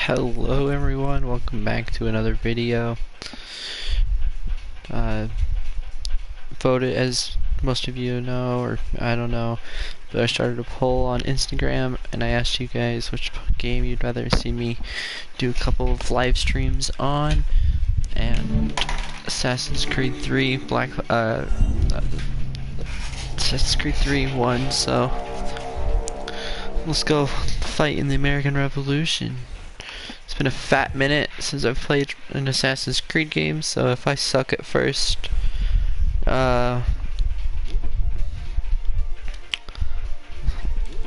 Hello everyone, welcome back to another video. Voted, as most of you know, or I don't know, but I started a poll on Instagram and I asked you guys which game you'd rather see me do a couple of live streams on, and Assassin's Creed 3 Assassin's Creed 3 won, so let's go fight in the American Revolution. It's been a fat minute since I've played an Assassin's Creed game, so if I suck at first,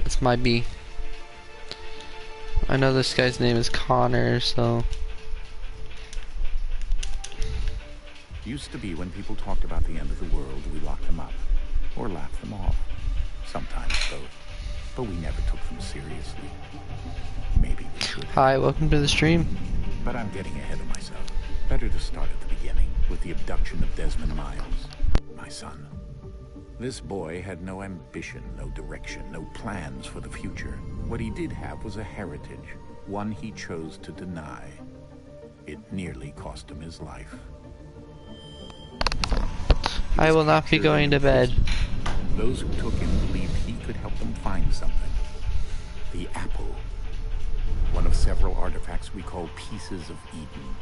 this might be. I know this guy's name is Connor, so. Used to be when people talked about the end of the world, we locked them up, or laughed them off. Sometimes both, but we never took them seriously. Maybe we should. Hi, welcome to the stream. But I'm getting ahead of myself. Better to start at the beginning, with the abduction of Desmond Miles, my son. This boy had no ambition, no direction, no plans for the future. What he did have was a heritage, one he chose to deny. It nearly cost him his life. I will not be going to bed. Those who took him believed he could help them find something. The apple. One of several artifacts we call Pieces of Eden.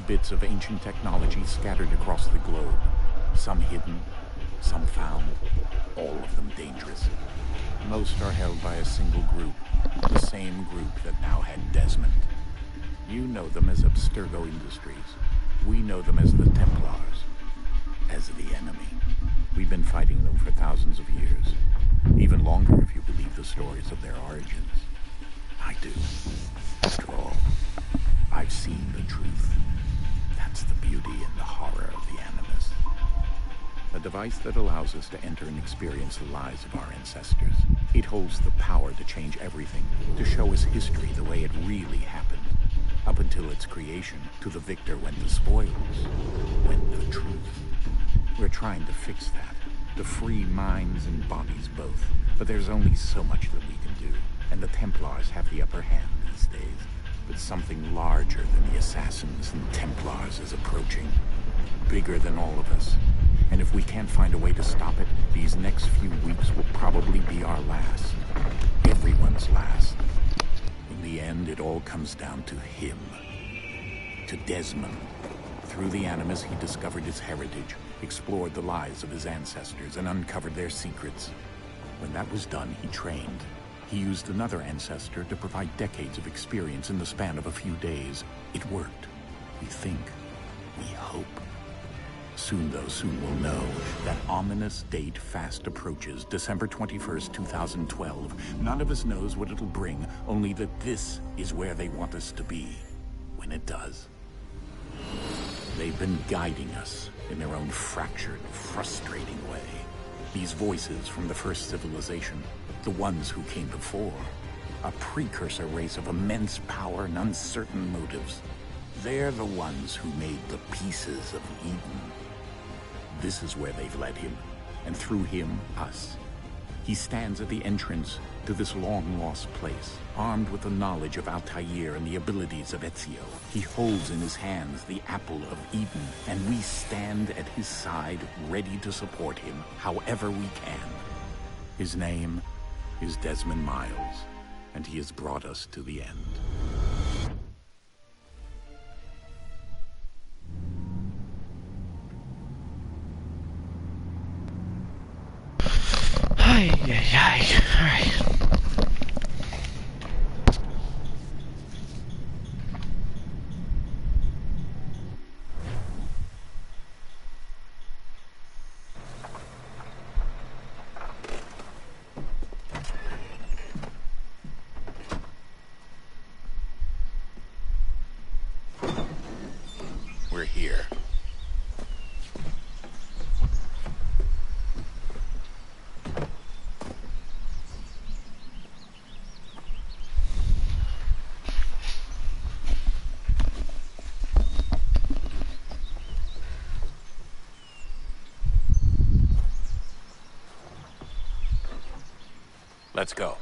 Bits of ancient technology scattered across the globe. Some hidden, some found, all of them dangerous. Most are held by a single group, the same group that now had Desmond. You know them as Abstergo Industries. We know them as the Templars, as the enemy. We've been fighting them for thousands of years, even longer if you believe the stories of their origins. I do. After all, I've seen the truth. That's the beauty and the horror of the Animus. A device that allows us to enter and experience the lives of our ancestors. It holds the power to change everything, to show us history the way it really happened. Up until its creation, to the victor went the spoils, went the truth. We're trying to fix that, to free minds and bodies both. But there's only so much that we can do, and the Templars have the upper hand these days. But something larger than the Assassins and Templars is approaching, bigger than all of us. And if we can't find a way to stop it, these next few weeks will probably be our last. Everyone's last. In the end, it all comes down to him. To Desmond. Through the Animus, he discovered his heritage, explored the lives of his ancestors, and uncovered their secrets. When that was done, he trained. He used another ancestor to provide decades of experience in the span of a few days. It worked. We think. We hope. Soon, though, soon we'll know. That ominous date fast approaches, December 21st, 2012. None of us knows what it'll bring, only that this is where they want us to be. When it does. They've been guiding us in their own fractured, frustrating way. These voices from the first civilization, the ones who came before, a precursor race of immense power and uncertain motives. They're the ones who made the Pieces of Eden. This is where they've led him, and through him, us. He stands at the entrance to this long-lost place, armed with the knowledge of Altair and the abilities of Ezio. He holds in his hands the Apple of Eden, and we stand at his side, ready to support him however we can. His name is Desmond Miles, and he has brought us to the end. Alright. We're here. Let's go.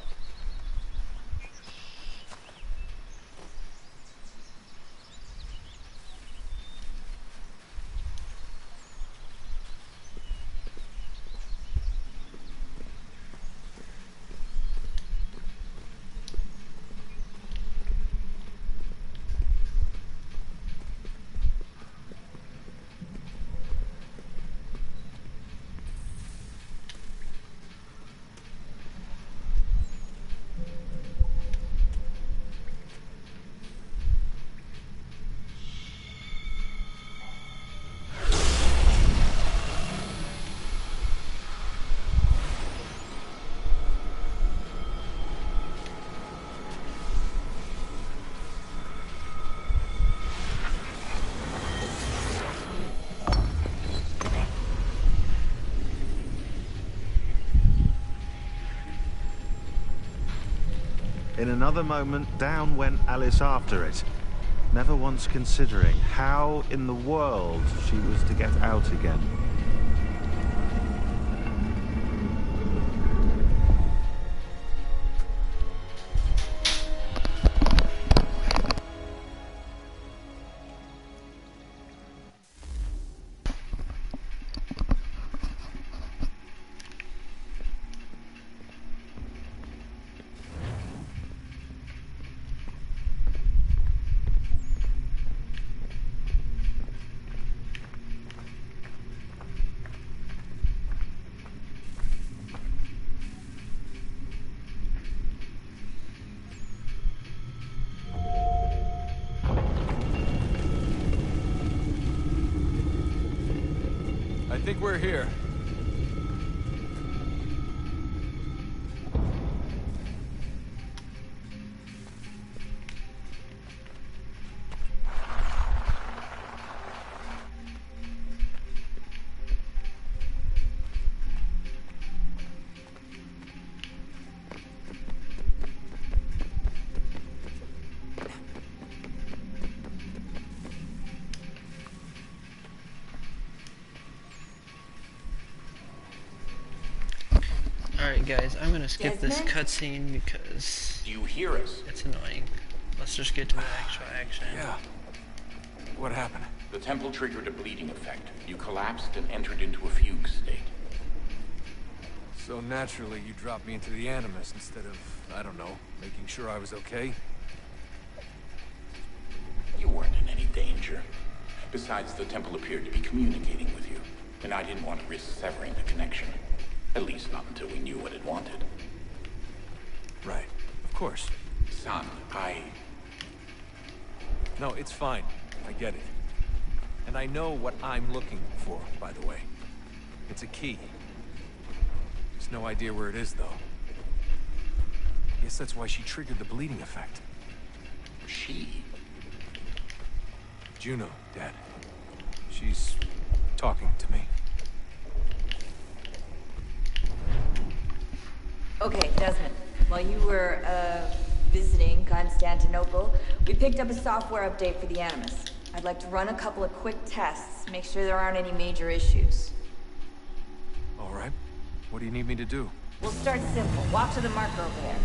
In another moment, down went Alice after it, never once considering how in the world she was to get out again. I think we're here. Alright guys, I'm gonna skip this Desmond? cutscene because Do you hear us? it's annoying. Let's just get to the actual action. Yeah. What happened? The temple triggered a bleeding effect. You collapsed and entered into a fugue state. So naturally, you dropped me into the Animus instead of, I don't know, making sure I was okay? You weren't in any danger. Besides, the temple appeared to be communicating with you, and I didn't want to risk severing the connection. At least not until we knew what it wanted. Right. Of course. Son, No, it's fine. I get it. And I know what I'm looking for, by the way. It's a key. Just no idea where it is, though. Guess that's why she triggered the bleeding effect. She? Juno, Dad. She's talking to me. Okay, Desmond. While you were, visiting Constantinople, we picked up a software update for the Animus. I'd like to run a couple of quick tests, make sure there aren't any major issues. All right. What do you need me to do? We'll start simple. Walk to the marker over there.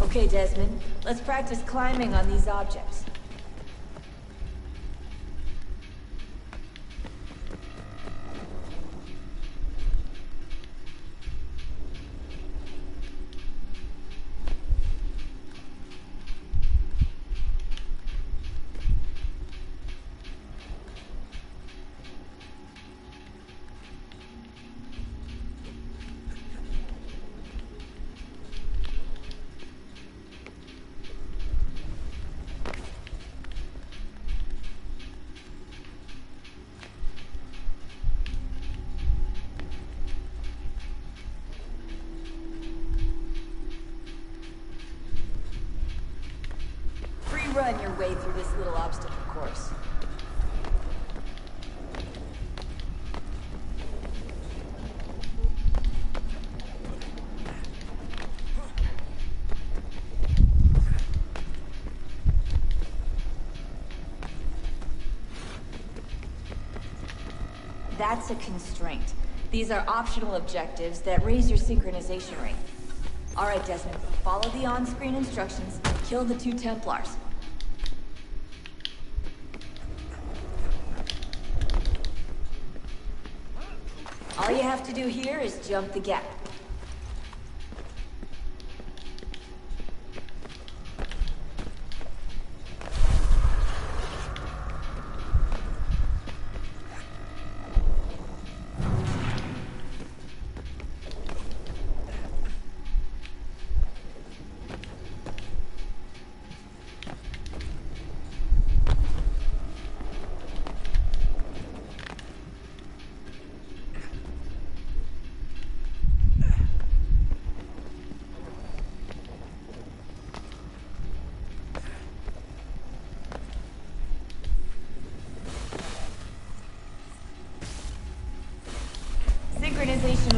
Okay, Desmond. Let's practice climbing on these objects. Run your way through this little obstacle course. That's a constraint. These are optional objectives that raise your synchronization rate. All right, Desmond, follow the on-screen instructions and kill the 2 Templars. All you have to do here is jump the gap.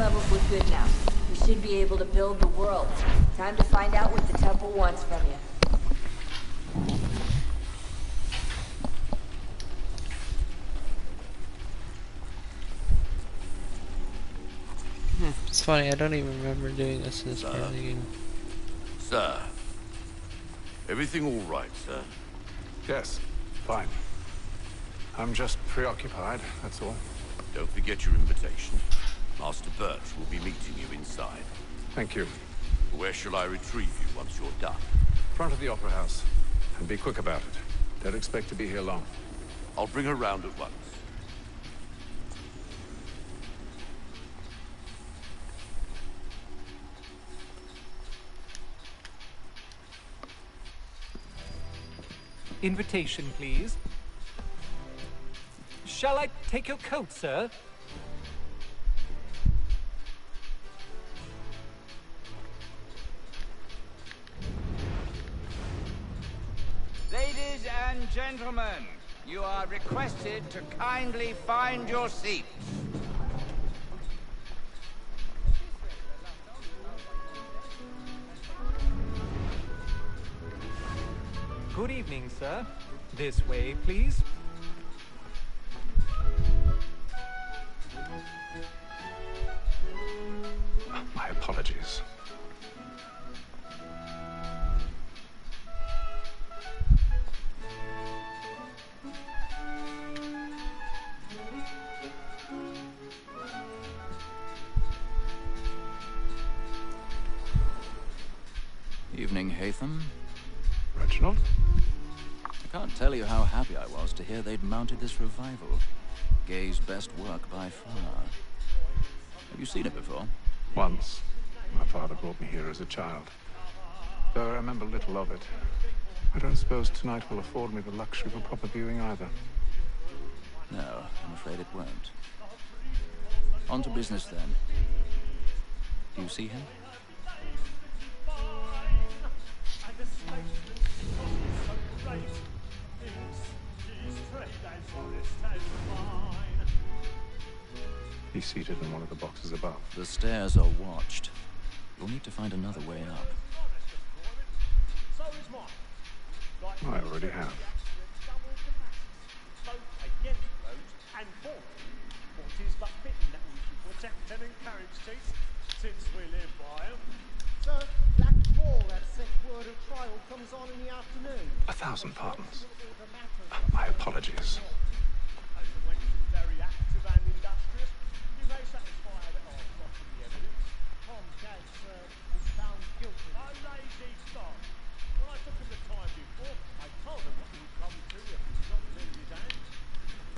levels look good now. We should be able to build the world. Time to find out what the temple wants from you. It's funny, I don't even remember doing this in this part of the game. Sir. Everything all right, sir? Yes, fine. I'm just preoccupied, that's all. Don't forget your invitation. Master Birch will be meeting you inside. Thank you. Where shall I retrieve you once you're done? Front of the Opera House. And be quick about it. Don't expect to be here long. I'll bring her round at once. Invitation, please. Shall I take your coat, sir? Ladies and gentlemen, you are requested to kindly find your seats. Good evening, sir. This way, please. My apologies. Evening, Haytham. Reginald? I can't tell you how happy I was to hear they'd mounted this revival. Gay's best work by far. Have you seen it before? Once. My father brought me here as a child. Though I remember little of it. I don't suppose tonight will afford me the luxury of a proper viewing either. No, I'm afraid it won't. On to business, then. Do you see him? He's seated in one of the boxes above. The stairs are watched. You'll need to find another way up. I already have. Since we live by 'em. Sir, that more that set word of trial comes on in the afternoon. 1,000 pardons. My apologies. As the wench is very active and industrious, you may satisfy her that I've got the evidence. Tom Gads was found guilty. A lazy stop. When I took him the time before, I told him what he would come to if he was not in his hands.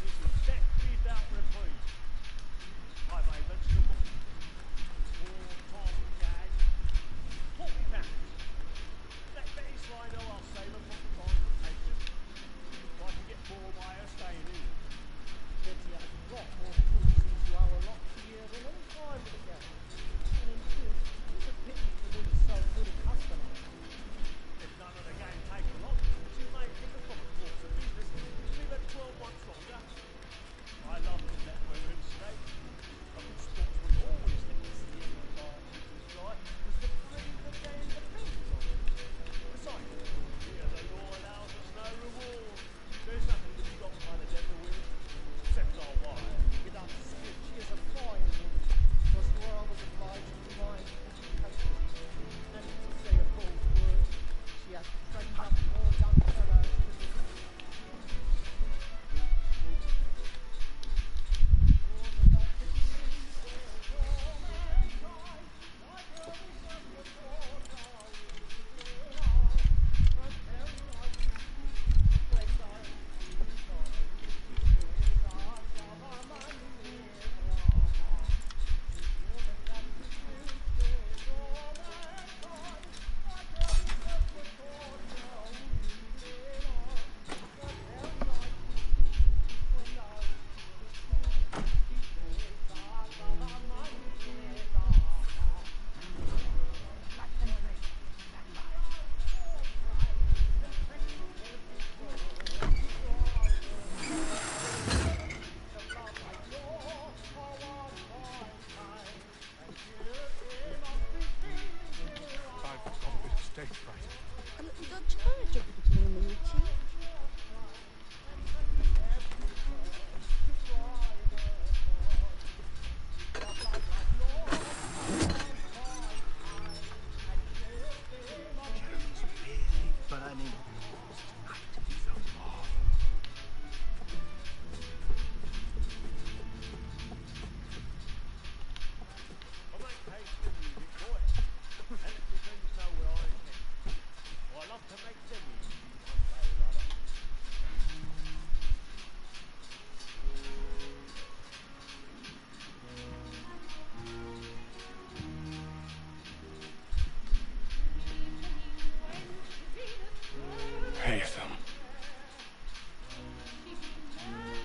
This is death without reprieve. I may mention the book. Poor Tom Gads. £40. Let Betty Slido, I'll save her from the consultation. If I can get more by her staying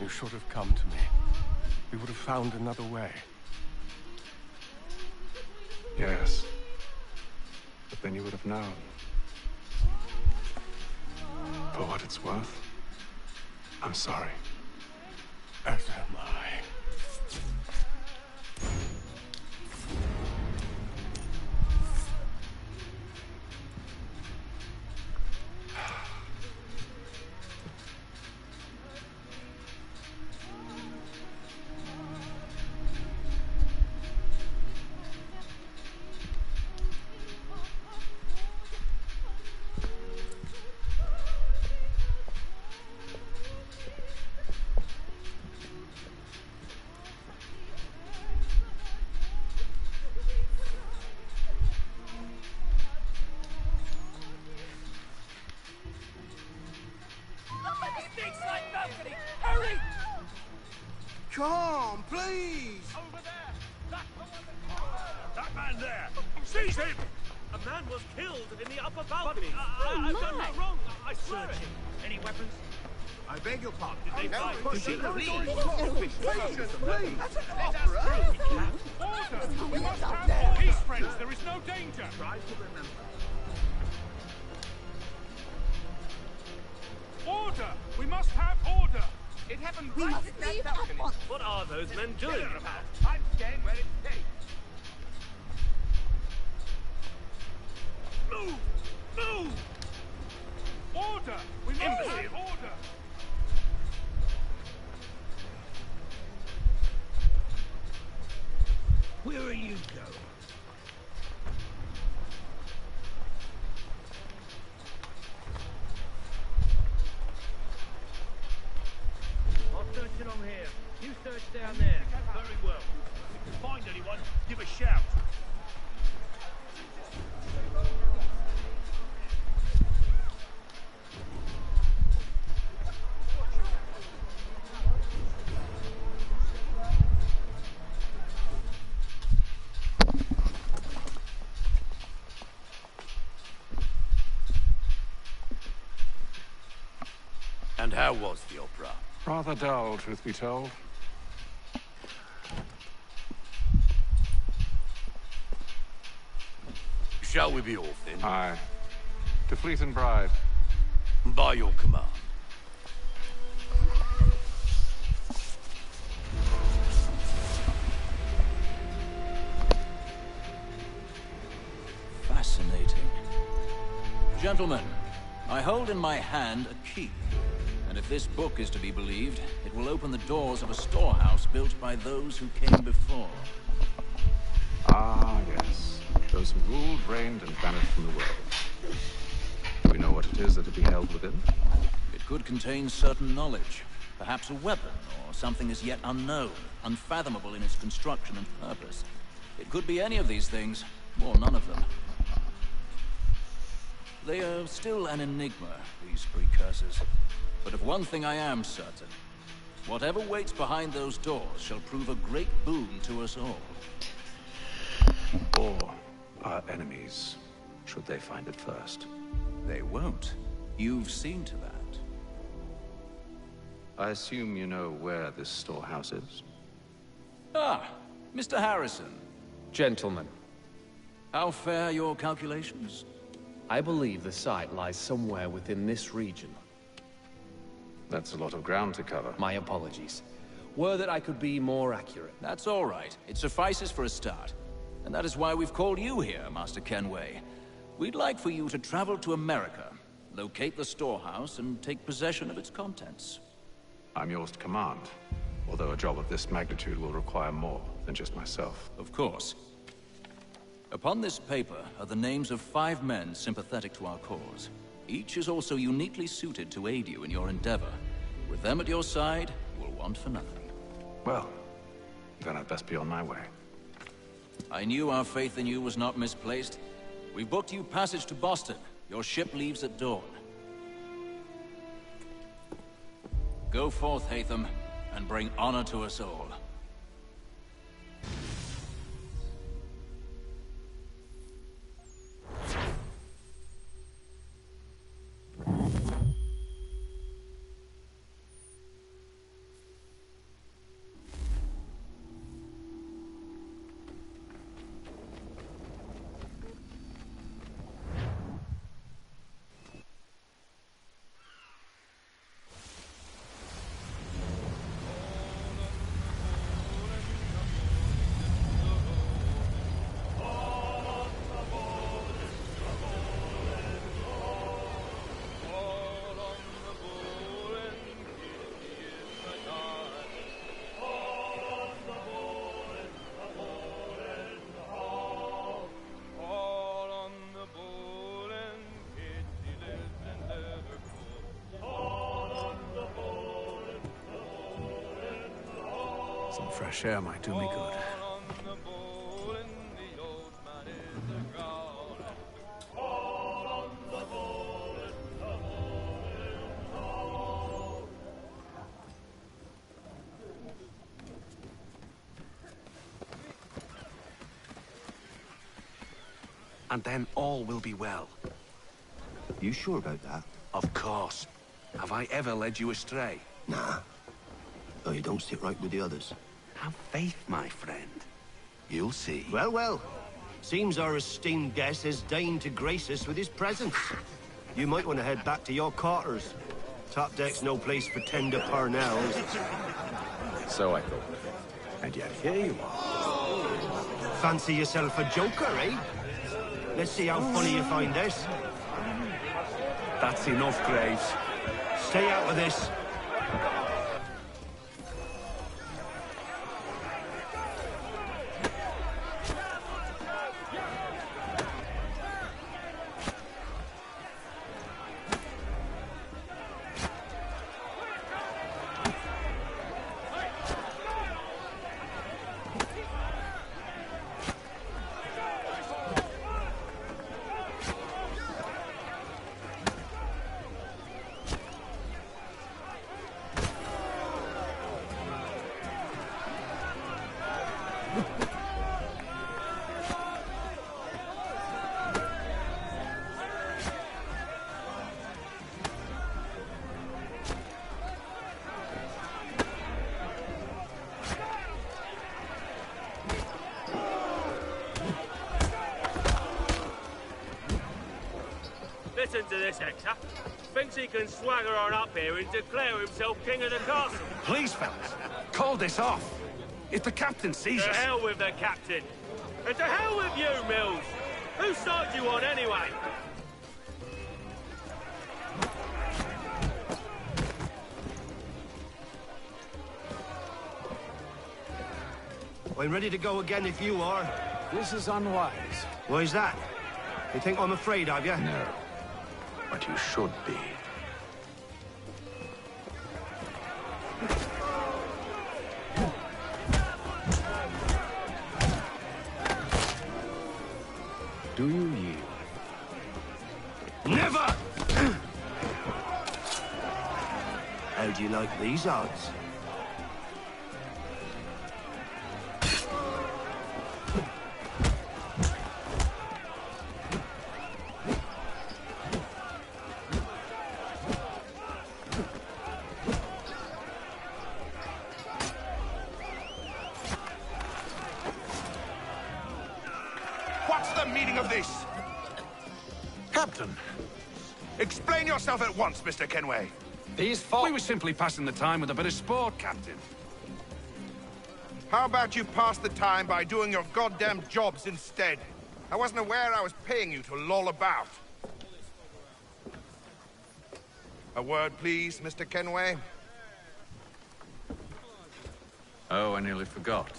You should have come to me. We would have found another way. Yes. But then you would have known. For what it's worth, I'm sorry. As am I. Come, please! Over there! That man there! Seize him! A man was killed in the upper balcony. I've done no wrong. I swear it. Any weapons? I beg your pardon. Did they fight? Please. Order! We must have order! Peace, friends. There is no danger. Try to remember. Order! We must have order! It happened right in that balcony. What are those men doing? I'm staying where it stays. Move! Move! Order! We must have order! Where are you going? I'll search along here. You search down there. Very well. If you find anyone, give a shout. And how was the opera? Rather dull, truth be told. Shall we be off then? Aye. To Fleet and Bride. By your command. Fascinating. Gentlemen, I hold in my hand a key. And if this book is to be believed, it will open the doors of a storehouse built by those who came before. Ah, yes. Those who ruled, reigned, and vanished from the world. Do we know what it is that will be held within? It could contain certain knowledge. Perhaps a weapon, or something as yet unknown, unfathomable in its construction and purpose. It could be any of these things, or none of them. They are still an enigma, these precursors. But of one thing I am certain. Whatever waits behind those doors shall prove a great boon to us all. Or our enemies, should they find it first. They won't. You've seen to that. I assume you know where this storehouse is? Ah, Mr. Harrison. Gentlemen, How fare your calculations? I believe the site lies somewhere within this region. That's a lot of ground to cover. My apologies. Were that I could be more accurate. That's all right. It suffices for a start. And that is why we've called you here, Master Kenway. We'd like for you to travel to America, locate the storehouse, and take possession of its contents. I'm yours to command, although a job of this magnitude will require more than just myself. Of course. Upon this paper are the names of 5 men sympathetic to our cause. Each is also uniquely suited to aid you in your endeavor. With them at your side, you will want for nothing. Well, then I'd best be on my way. I knew our faith in you was not misplaced. We booked you passage to Boston. Your ship leaves at dawn. Go forth, Hatham, and bring honor to us all. Some fresh air might do me good. And then all will be well. You sure about that? Of course. Have I ever led you astray? Nah. Oh, you don't sit right with the others. Have faith, my friend. You'll see. Well, well. Seems our esteemed guest has deigned to grace us with his presence. You might want to head back to your quarters. Top deck's no place for tender parnells. So I thought. And yet here you are. Fancy yourself a joker, eh? Let's see how funny you find this. That's enough, Graves. Stay out of this. Listen to this, Hector. Thinks he can swagger on up here and declare himself king of the castle. Please, fellas, call this off. If the captain sees To us... hell with the captain. And to hell with you, Mills. Whose side you on, anyway? I'm ready to go again if you are. This is unwise. Why's that? You think I'm afraid of you? No. But you should be. Do you yield? Never! How do you like these odds? What's the meaning of this? Captain! Explain yourself at once, Mr. Kenway. We were simply passing the time with a bit of sport, Captain. How about you pass the time by doing your goddamn jobs instead? I wasn't aware I was paying you to loll about. A word, please, Mr. Kenway. Oh, I nearly forgot.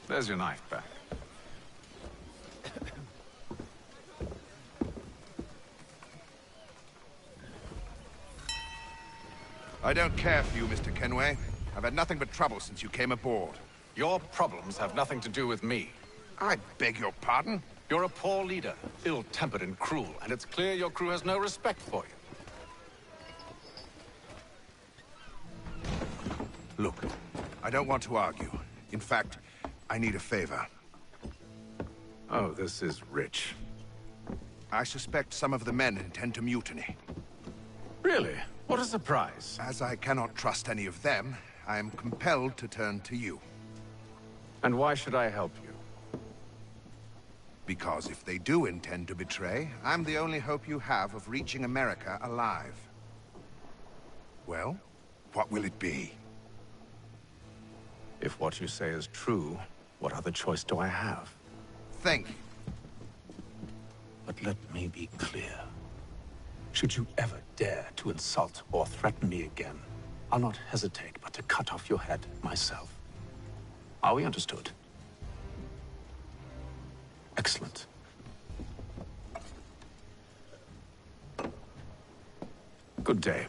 There's your knife back. I don't care for you, Mr. Kenway. I've had nothing but trouble since you came aboard. Your problems have nothing to do with me. I beg your pardon? You're a poor leader, ill-tempered and cruel, and it's clear your crew has no respect for you. Look, I don't want to argue. In fact, I need a favor. Oh, this is rich. I suspect some of the men intend to mutiny. Really? What a surprise. As I cannot trust any of them, I am compelled to turn to you. And why should I help you? Because if they do intend to betray, I'm the only hope you have of reaching America alive. Well, what will it be? If what you say is true, what other choice do I have? Think. But let me be clear. Should you ever dare to insult or threaten me again, I'll not hesitate but to cut off your head myself. Are we understood? Excellent. Good day.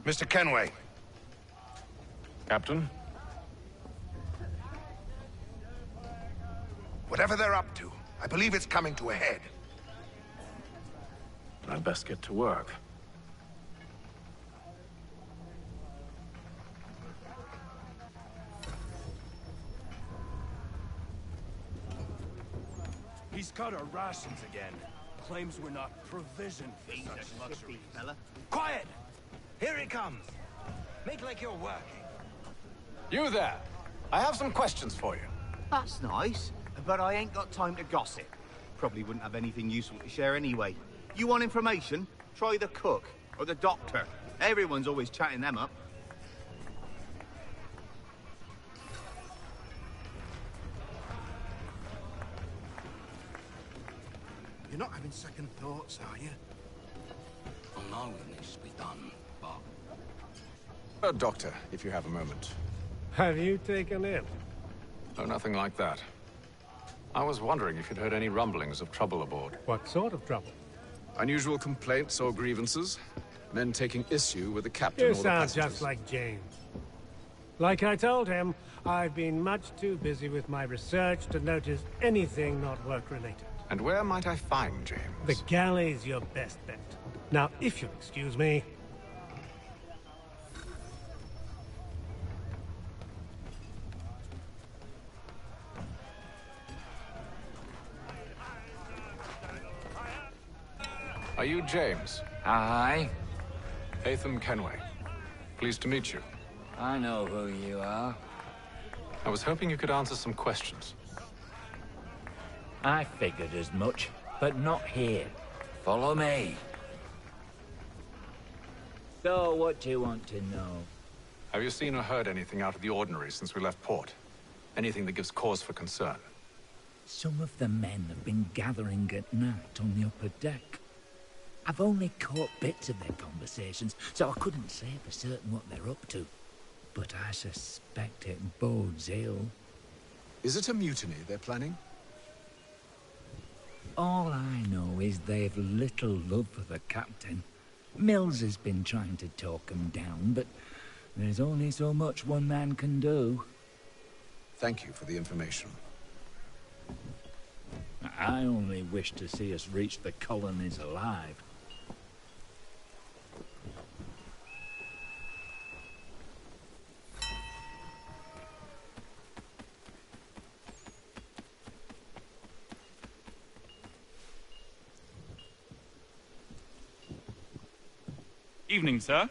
Mr. Kenway. Captain? Whatever they're up to, I believe it's coming to a head. I'd best get to work. He's cut our rations again. Claims we're not provisioned for such luxuries. Fella. Quiet! Here he comes. Make like you're working. You there! I have some questions for you. That's nice, but I ain't got time to gossip. Probably wouldn't have anything useful to share anyway. You want information? Try the cook or the doctor. Everyone's always chatting them up. You're not having second thoughts, are you? I know it needs to be done, but... Doctor, if you have a moment. Have you taken it? Oh, nothing like that. I was wondering if you'd heard any rumblings of trouble aboard. What sort of trouble? Unusual complaints or grievances? Men taking issue with the captain You or the sound passengers? just like James. Like I told him, I've been much too busy with my research to notice anything not work-related. And where might I find James? The galley's your best bet. Now, if you'll excuse me... Are you James? Aye. Haytham Kenway. Pleased to meet you. I know who you are. I was hoping you could answer some questions. I figured as much, but not here. Follow me. So, what do you want to know? Have you seen or heard anything out of the ordinary since we left port? Anything that gives cause for concern? Some of the men have been gathering at night on the upper deck. I've only caught bits of their conversations, so I couldn't say for certain what they're up to. But I suspect it bodes ill. Is it a mutiny they're planning? All I know is they've little love for the captain. Mills has been trying to talk him down, but there's only so much one man can do. Thank you for the information. I only wish to see us reach the colonies alive. Evening, sir.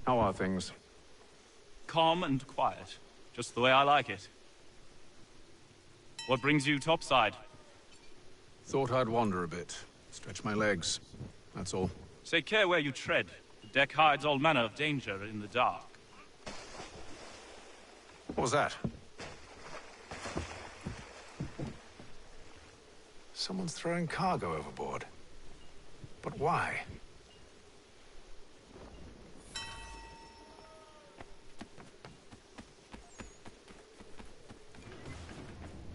How are things? Calm and quiet. Just the way I like it. What brings you topside? Thought I'd wander a bit. Stretch my legs. That's all. Take care where you tread. The deck hides all manner of danger in the dark. What was that? Someone's throwing cargo overboard. But why?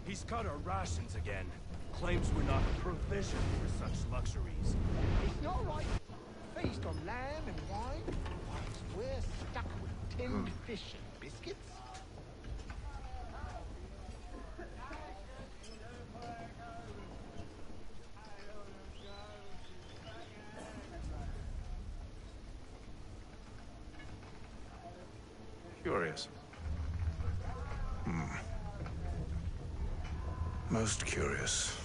He's cut our rations again. Claims we're not provisioned for such luxuries. It's not right. Feast on lamb and wine, whilst we're stuck with tinned fish and biscuits. Curious. Most curious.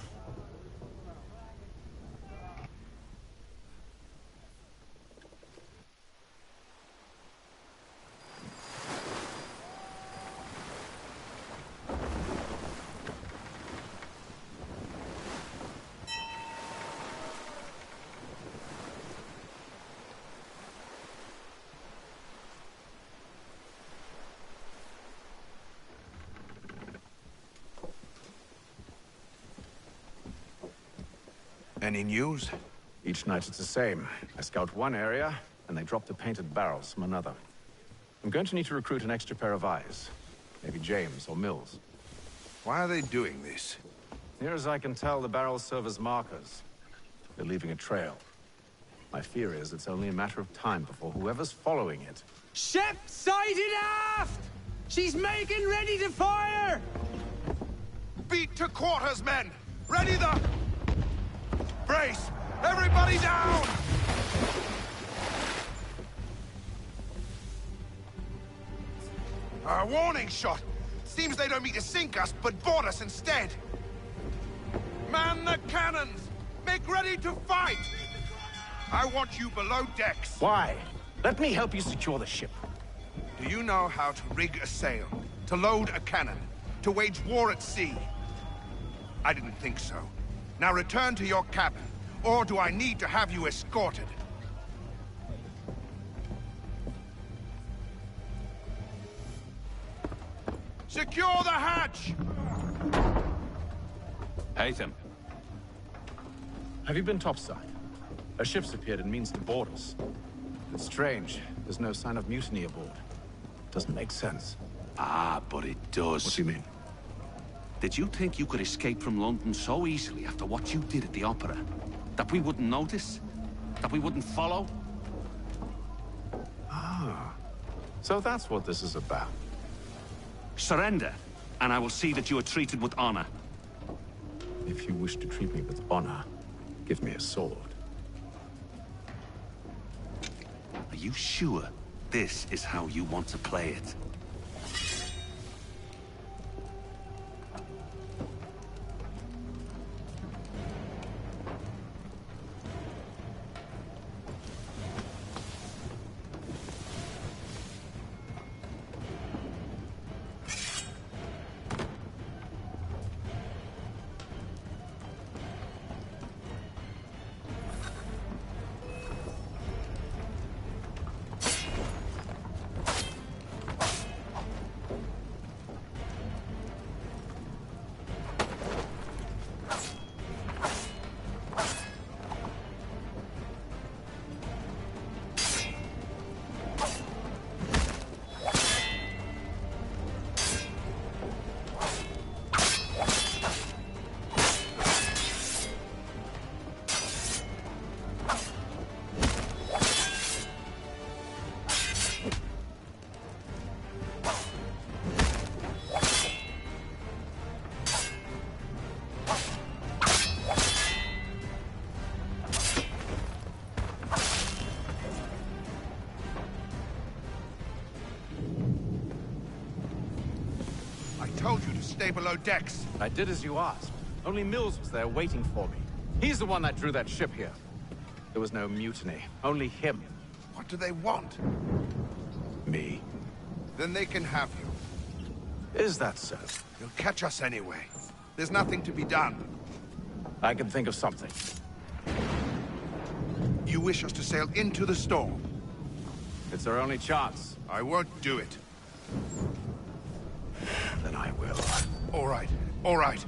Any news? Each night it's the same. I scout one area, and they drop the painted barrels from another. I'm going to need to recruit an extra pair of eyes. Maybe James or Mills. Why are they doing this? Near as I can tell, the barrels serve as markers. They're leaving a trail. My fear is it's only a matter of time before whoever's following it... Ship sighted aft! She's making ready to fire! Beat to quarters, men! Ready the... Brace! Everybody down! A warning shot! Seems they don't mean to sink us, but board us instead! Man the cannons! Make ready to fight! I want you below decks. Why? Let me help you secure the ship. Do you know how to rig a sail? To load a cannon? To wage war at sea? I didn't think so. Now return to your cabin, or do I need to have you escorted? Secure the hatch! Haytham. Have you been topside? A ship's appeared and means to board us. It's strange. There's no sign of mutiny aboard. Doesn't make sense. Ah, but it does. What do you mean? Did you think you could escape from London so easily after what you did at the Opera? That we wouldn't notice? That we wouldn't follow? Ah. So that's what this is about. Surrender, and I will see that you are treated with honor. If you wish to treat me with honor, give me a sword. Are you sure this is how you want to play it? Told you to stay below decks. I did as you asked. Only Mills was there waiting for me. He's the one that drew that ship here. There was no mutiny, only him. What do they want? Me. Then they can have you. Is that so? You'll catch us anyway. There's nothing to be done. I can think of something. You wish us to sail into the storm? It's our only chance. I won't do it. Then I will. All right. All right.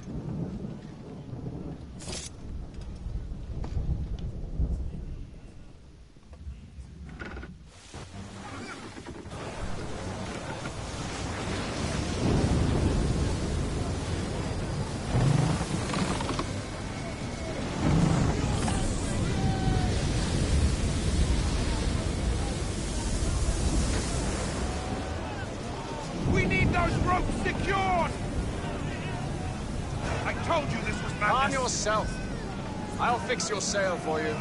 We need those ropes secured! I told you this was madness. Calm yourself. I'll fix your sail for you.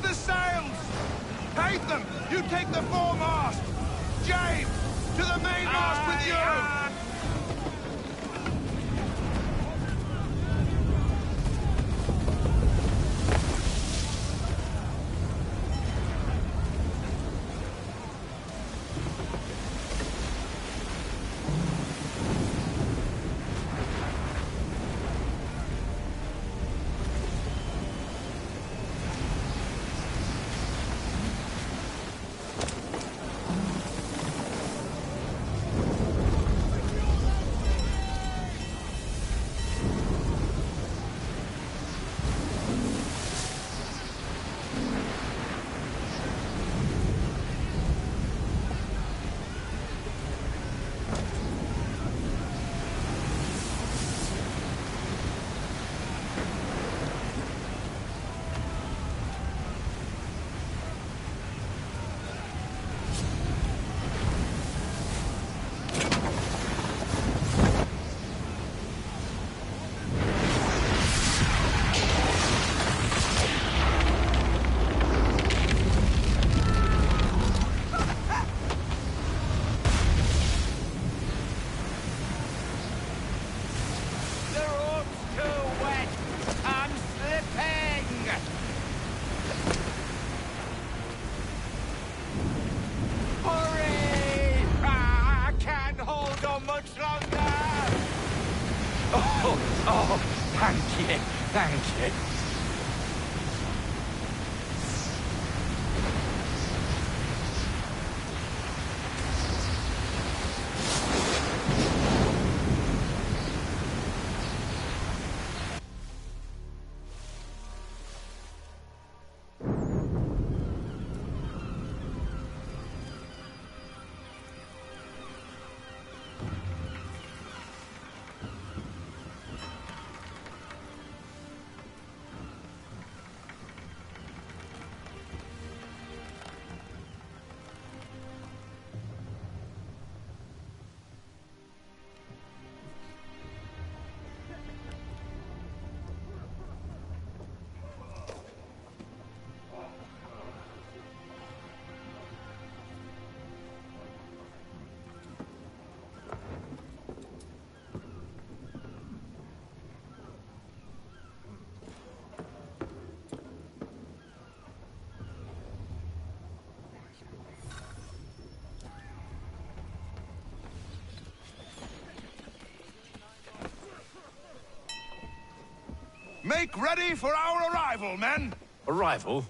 the sails! Haytham, you take the foremast! James, to the mainmast with you! Oh, thank you, thank you. Make ready for our arrival, men! Arrival?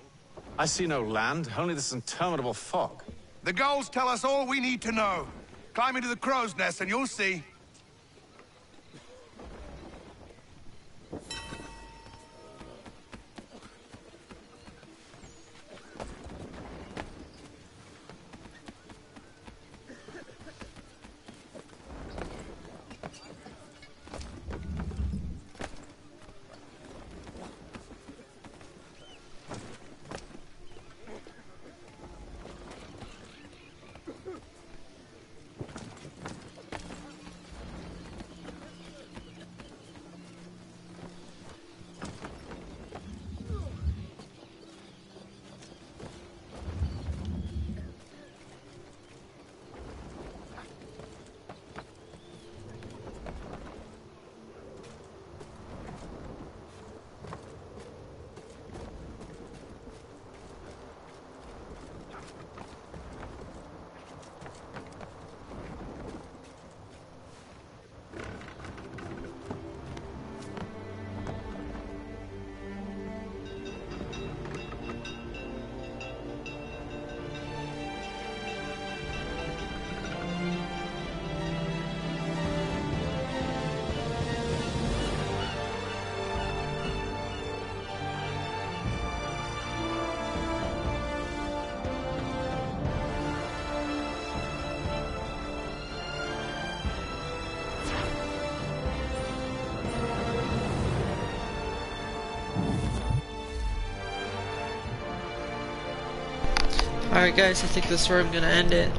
I see no land, only this interminable fog. The gulls tell us all we need to know. Climb into the crow's nest and you'll see. Alright guys, I think this is where I'm gonna end it.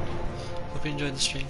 Hope you enjoyed the stream.